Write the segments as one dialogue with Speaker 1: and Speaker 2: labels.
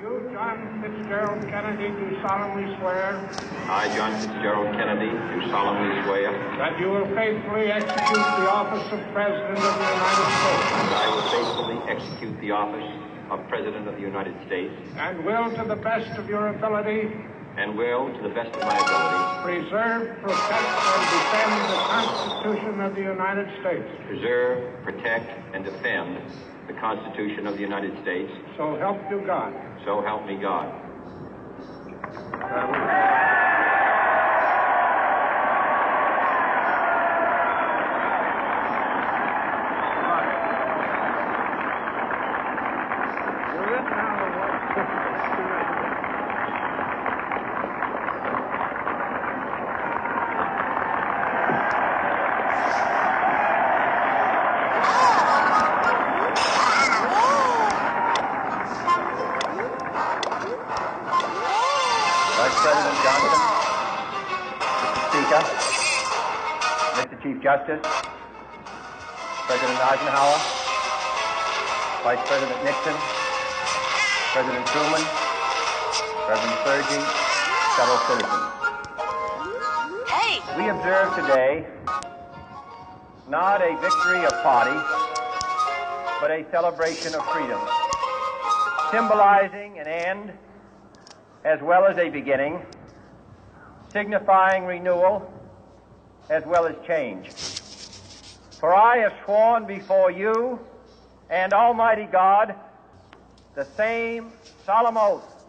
Speaker 1: You, John Fitzgerald Kennedy, do solemnly swear.
Speaker 2: I, John Fitzgerald Kennedy, do solemnly swear.
Speaker 1: That you will faithfully execute the office of President of the United States.
Speaker 2: That I will faithfully execute the office of President of the United States.
Speaker 1: And will, to the best of your ability.
Speaker 2: And will, to the best of my ability.
Speaker 1: Preserve, protect, and defend the Constitution of the United States.
Speaker 2: Preserve, protect, and defend the Constitution of the United States.
Speaker 1: So help you God.
Speaker 2: So help me God.
Speaker 3: Chief Justice, President Eisenhower, Vice President Nixon, President Truman, President Sergey, fellow citizens.
Speaker 4: Hey!
Speaker 3: We observe today not a victory of party, but a celebration of freedom, symbolizing an end as well as a beginning, signifying renewal as well as change. For I have sworn before you and Almighty God the same solemn oath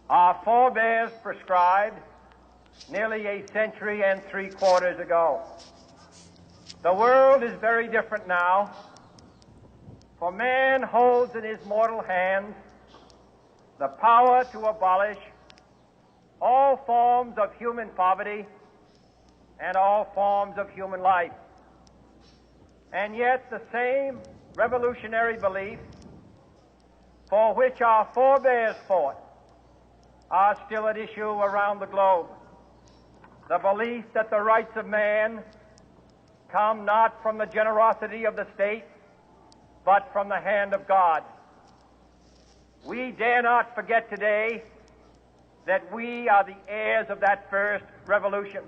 Speaker 3: our forebears prescribed nearly a century and 3/4 ago. The world is very different now, for man holds in his mortal hands the power to abolish all forms of human poverty and all forms of human life. And yet the same revolutionary belief for which our forebears fought are still at issue around the globe. The belief that the rights of man come not from the generosity of the state, but from the hand of God. We dare not forget today that we are the heirs of that first revolution.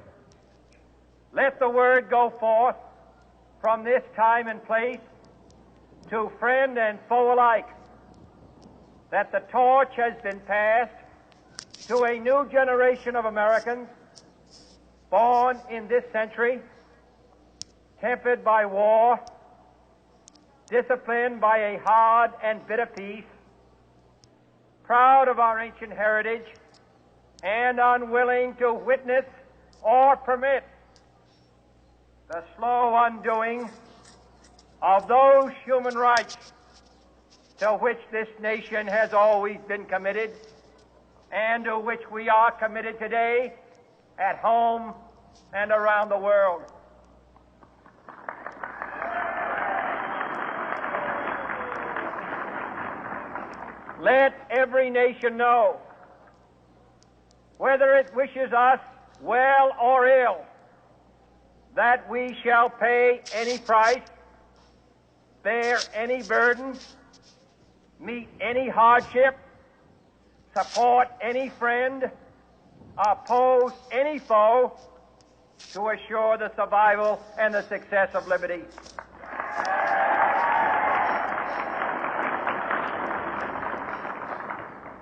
Speaker 3: Let the word go forth from this time and place to friend and foe alike that the torch has been passed to a new generation of Americans born in this century, tempered by war, disciplined by a hard and bitter peace, proud of our ancient heritage, and unwilling to witness or permit the slow undoing of those human rights to which this nation has always been committed and to which we are committed today at home and around the world. Let every nation know, whether it wishes us well or ill, that we shall pay any price, bear any burden, meet any hardship, support any friend, oppose any foe to assure the survival and the success of liberty.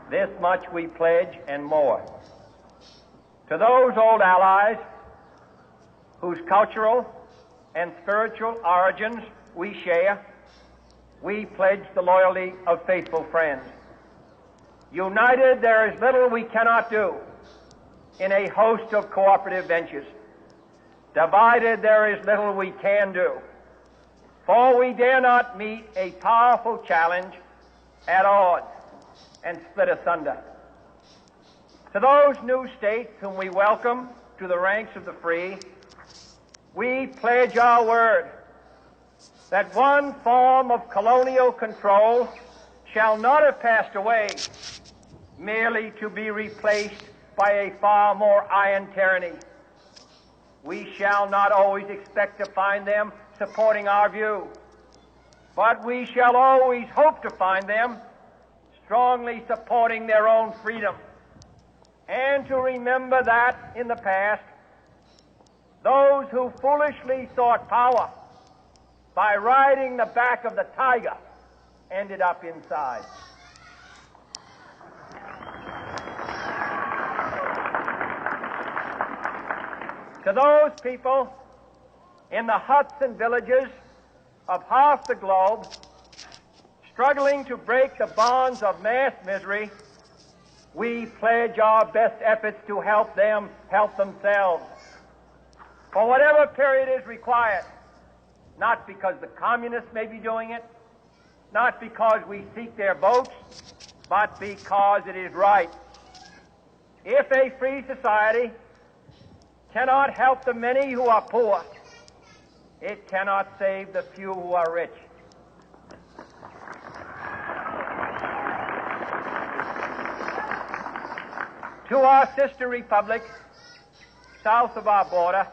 Speaker 3: This much we pledge and more. To those old allies whose cultural and spiritual origins we share, we pledge the loyalty of faithful friends. United, there is little we cannot do in a host of cooperative ventures. Divided, there is little we can do, for we dare not meet a powerful challenge at odds and split asunder. To those new states whom we welcome to the ranks of the free, we pledge our word that one form of colonial control shall not have passed away merely to be replaced by a far more iron tyranny. We shall not always expect to find them supporting our view, but we shall always hope to find them strongly supporting their own freedom, and to remember that in the past, those who foolishly sought power by riding the back of the tiger ended up inside. To those people in the huts and villages of half the globe struggling to break the bonds of mass misery, we pledge our best efforts to help them help themselves for whatever period is required, not because the communists may be doing it, not because we seek their votes, but because it is right. If a free society cannot help the many who are poor, it cannot save the few who are rich. To our sister republics south of our border,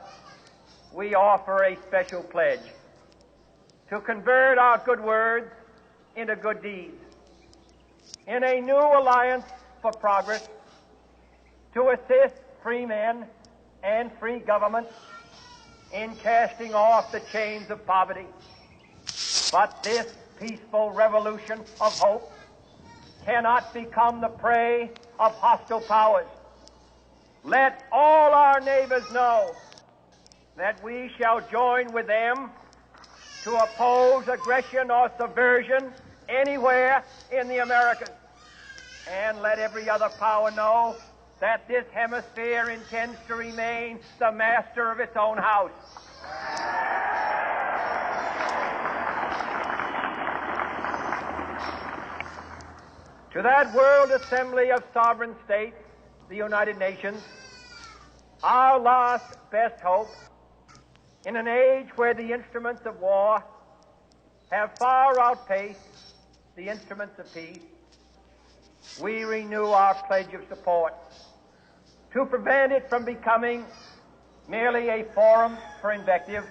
Speaker 3: we offer a special pledge to convert our good words into good deeds, in a new alliance for progress, to assist free men and free governments in casting off the chains of poverty. But this peaceful revolution of hope cannot become the prey of hostile powers. Let all our neighbors know that we shall join with them to oppose aggression or subversion anywhere in the Americas. And let every other power know that this hemisphere intends to remain the master of its own house. To that World Assembly of Sovereign States, the United Nations, our last best hope, in an age where the instruments of war have far outpaced the instruments of peace, we renew our pledge of support to prevent it from becoming merely a forum for invective,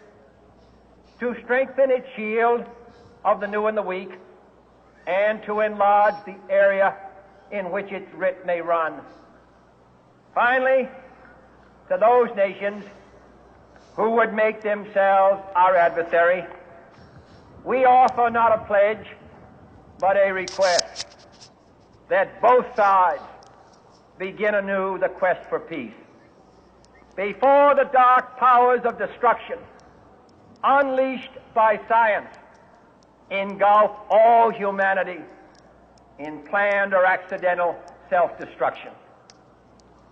Speaker 3: to strengthen its shield of the new and the weak, and to enlarge the area in which its writ may run. Finally, to those nations who would make themselves our adversary, we offer not a pledge, but a request that both sides begin anew the quest for peace. Before the dark powers of destruction, unleashed by science, engulf all humanity in planned or accidental self-destruction,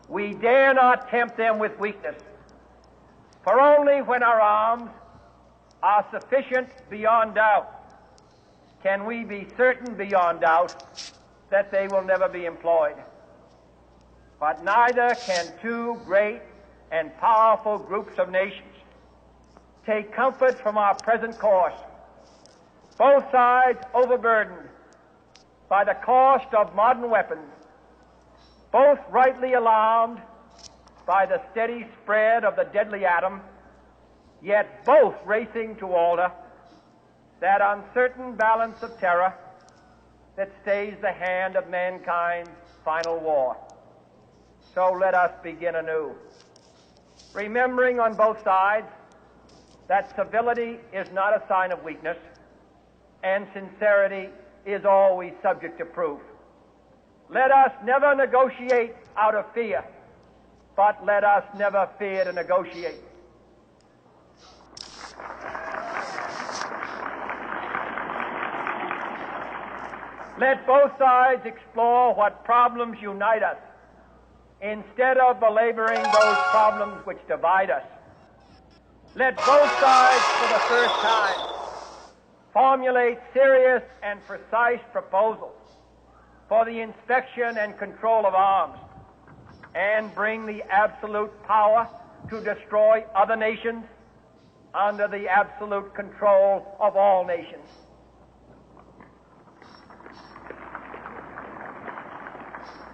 Speaker 3: we dare not tempt them with weakness, for only when our arms are sufficient beyond doubt can we be certain beyond doubt that they will never be employed. But neither can two great and powerful groups of nations take comfort from our present course, both sides overburdened by the cost of modern weapons, both rightly alarmed by the steady spread of the deadly atom, yet both racing to alter that uncertain balance of terror that stays the hand of mankind's final war. So let us begin anew, remembering on both sides that civility is not a sign of weakness, and sincerity is always subject to proof. Let us never negotiate out of fear, but let us never fear to negotiate. Let both sides explore what problems unite us, instead of belaboring those problems which divide us. Let both sides, for the first time, formulate serious and precise proposals for the inspection and control of arms, and bring the absolute power to destroy other nations under the absolute control of all nations.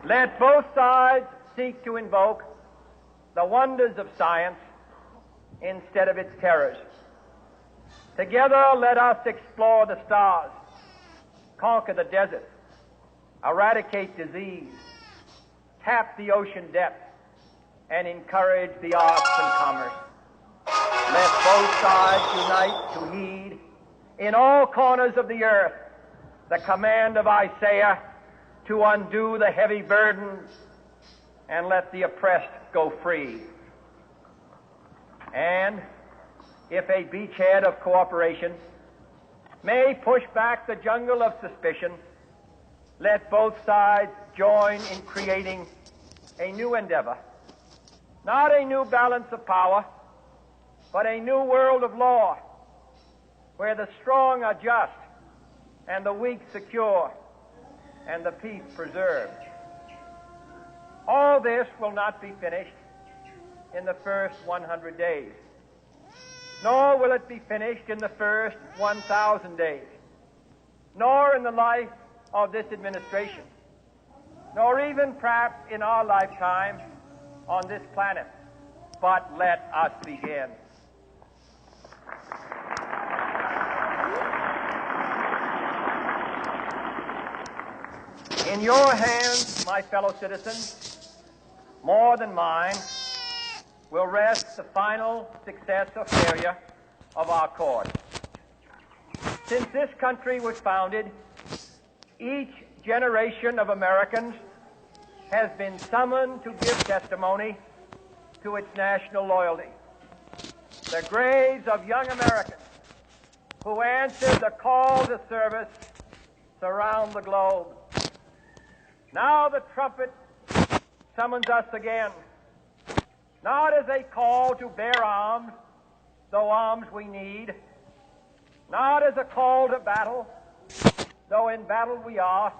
Speaker 3: Let both sides seek to invoke the wonders of science instead of its terrors. Together, let us explore the stars, conquer the desert, eradicate disease, tap the ocean depth, and encourage the arts and commerce. Let both sides unite to heed in all corners of the earth the command of Isaiah to undo the heavy burdens and let the oppressed go free. And if a beachhead of cooperation may push back the jungle of suspicion, let both sides join in creating a new endeavor, not a new balance of power, but a new world of law, where the strong are just and the weak secure and the peace preserved. All this will not be finished in the first 100 days, nor will it be finished in the first 1,000 days, nor in the life of this administration, nor even perhaps in our lifetime on this planet. But let us begin. In your hands, my fellow citizens, more than mine, will rest the final success or failure of our cause. Since this country was founded, each generation of Americans has been summoned to give testimony to its national loyalty. The graves of young Americans who answered the call to service surround the globe. Now the trumpet summons us again, not as a call to bear arms, though arms we need, not as a call to battle, though in battle we are,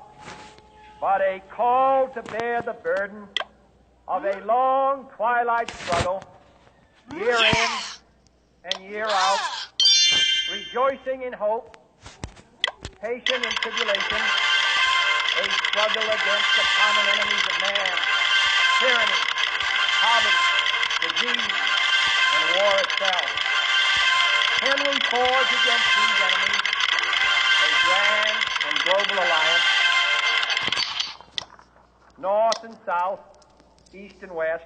Speaker 3: but a call to bear the burden of a long twilight struggle, year in and year out, rejoicing in hope, patient in tribulation, a struggle against the common enemies of man, tyranny, poverty, disease, and war itself. Can we forge against these enemies a grand and global alliance, north and south, east and west,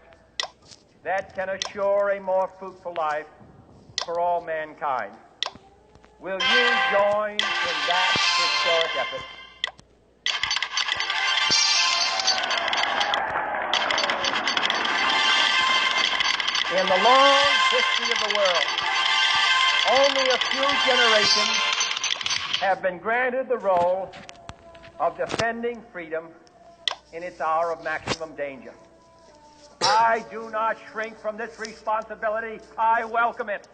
Speaker 3: that can assure a more fruitful life for all mankind? Will you join in that historic effort? In the long history of the world, only a few generations have been granted the role of defending freedom in its hour of maximum danger. I do not shrink from this responsibility. I welcome it.